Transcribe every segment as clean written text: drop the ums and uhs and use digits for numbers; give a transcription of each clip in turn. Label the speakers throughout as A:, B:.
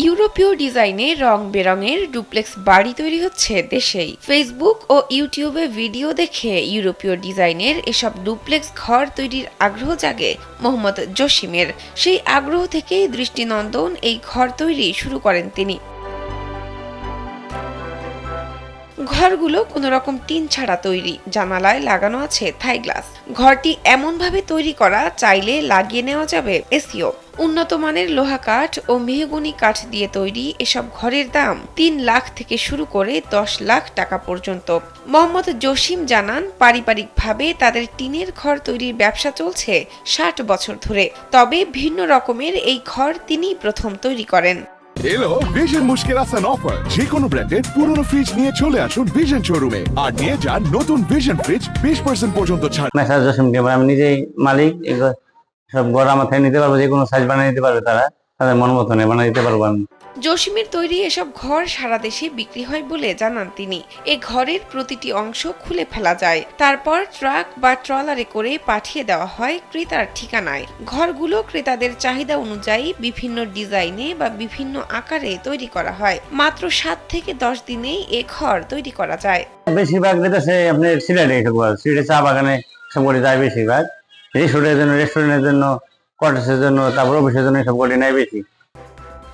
A: ইউরোপীয় ডিজাইনে রং বেরঙের ডুপ্লেক্স বাড়ি তৈরি হচ্ছে দেশেই। ফেসবুক ও ইউটিউবে ভিডিও দেখে ইউরোপীয় ডিজাইনের এসব ডুপ্লেক্স ঘর তৈরির আগ্রহ জাগে মোহাম্মদ জসিমের। সেই আগ্রহ থেকেই দৃষ্টিনন্দন এই ঘর তৈরি শুরু করেন তিনি। ঘরগুলো কোনো রকম টিন ছাড়া তৈরি, জানালায় লাগানো আছে থাই গ্লাস। ঘরটি এমনভাবে তৈরি করা, চাইলে লাগিয়ে নেওয়া যাবে এসিও। উন্নত মানের লোহা কাঠ ও মেহগনি কাঠ দিয়ে তৈরি এসব ঘরের দাম ৩ লাখ থেকে শুরু করে ১০ লাখ টাকা পর্যন্ত। মোহাম্মদ জসিম জানান, পারিবারিকভাবে তাদের টিনের ঘর তৈরির ব্যবসা চলছে ৬০ বছর ধরে। তবে ভিন্ন রকমের এই ঘর তিনিই প্রথম তৈরি করেন।
B: এলো ভিশন মুশকিল আসান অফার। যে কোনো ব্র্যান্ডের পুরনো ফ্রিজ নিয়ে চলে আসুন ভিশন শোরুমে আর নিয়ে যান নতুন ভিশন ফ্রিজ 20% পর্যন্ত ছাড়।
C: মেসার জসিম কেবল আমি নিজেই মালিক। সব ঘর আমার থেকে নিতে পারবো, যে কোনো সাইজ বানিয়ে নিতে পারবে, তারা তাদের মন মতনে বানিয়ে দিতে পারবো আমি।
A: জসিমের তৈরি এসব ঘর সারা দেশে বিক্রি হয় বলে জানান তিনি। এ ঘরের প্রতিটি অংশ খুলে ফেলা যায়, তারপর ট্রাক বা ট্রলারে করে পাঠিয়ে দেওয়া হয় ক্রেতার ঠিকানায়। ঘরগুলো ক্রেতাদের চাহিদা অনুযায়ী বিভিন্ন ডিজাইনে বা বিভিন্ন আকারে তৈরি করা হয়। মাত্র ৭ থেকে ১০ দিনেই এ ঘর তৈরি করা যায়।
C: বেশিরভাগ দেশে আপনার সিলেটে সিলেটে চা বাগানে সব করে যায় বেশিরভাগ। রিসোর্টের জন্য, রেস্টুরেন্টের জন্য, কটেজের জন্য, তারপর অফিসের জন্য সব করে নেয় বেশি।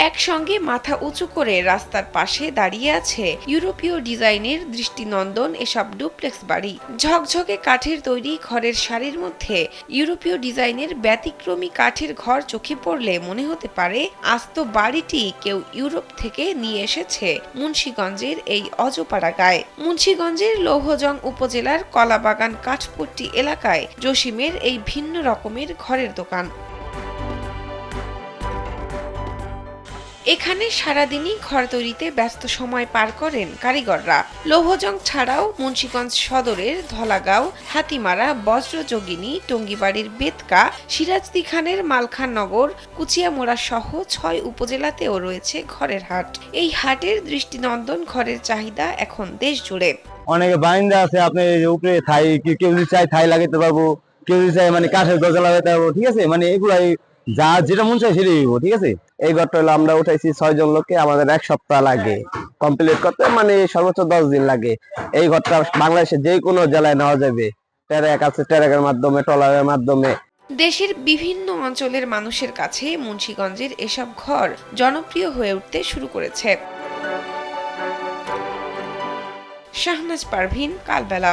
A: একসঙ্গে মাথা উঁচু করে রাস্তার পাশে দাঁড়িয়ে আছে ইউরোপীয় ডিজাইনের দৃষ্টিনন্দন এসব ডুপ্লেক্স বাড়ি। ঝকঝকে কাঠের তৈরি ঘরের সারির মধ্যে ইউরোপীয় ডিজাইনের ব্যতিক্রমী কাঠের ঘর চোখে পড়লে মনে হতে পারে আস্ত বাড়িটি কেউ ইউরোপ থেকে নিয়ে এসেছে মুন্সিগঞ্জের এই অজপাড়া গায়ে। মুন্সিগঞ্জের লৌহজং উপজেলার কলাবাগান কাঠপট্টি এলাকায় জসিমের এই ভিন্ন রকমের ঘরের দোকান। এখানে সারাদিনই ঘর তৈরিতে ব্যস্ত সময় পার করেন কারিগররা। লৌহজং ছাড়াও মুন্সিগঞ্জ সদরের ধলাগাঁও, হাতিমারা, বজ্রযোগিনী, টঙ্গিবাড়ির বেতকা, সিরাজদি খানের মালখাননগর, কুচিয়ামোড়া সহ ৬ উপজেলাতেও রয়েছে ঘরের হাট। এই হাটের দৃষ্টিনন্দন ঘরের চাহিদা এখন দেশ জুড়ে।
C: অনেকে বারান্দা আছে, আপনার উপরে থাই, কেউ যদি চাই থাই লাগাতে পারবো, কেউ যদি চাই মানে কাঠের দরজা লাগাতে পারবো। ঠিক আছে, মানে এগুলাই যা যেটা মন চাই সেটাই দিব। ঠিক আছে,
D: এই ঘরটা হলো আমরা উঠাইছি ৬ জন লোককে, আমাদের ১ সপ্তাহ লাগে কমপ্লিট করতে, মানে সর্বোচ্চ ১০ দিন লাগে। এই ঘরটা বাংলাদেশের যে কোনো জেলায় নেওয়া যাবে। ট্রাক আছে, ট্রাকের মাধ্যমে, ট্রলারের মাধ্যমে।
A: দেশের বিভিন্ন অঞ্চলের মানুষের কাছে মুন্সিগঞ্জের এসব ঘর জনপ্রিয় হয়ে উঠতে শুরু করেছে। শাহনাজ পারভীন, কালবেলা।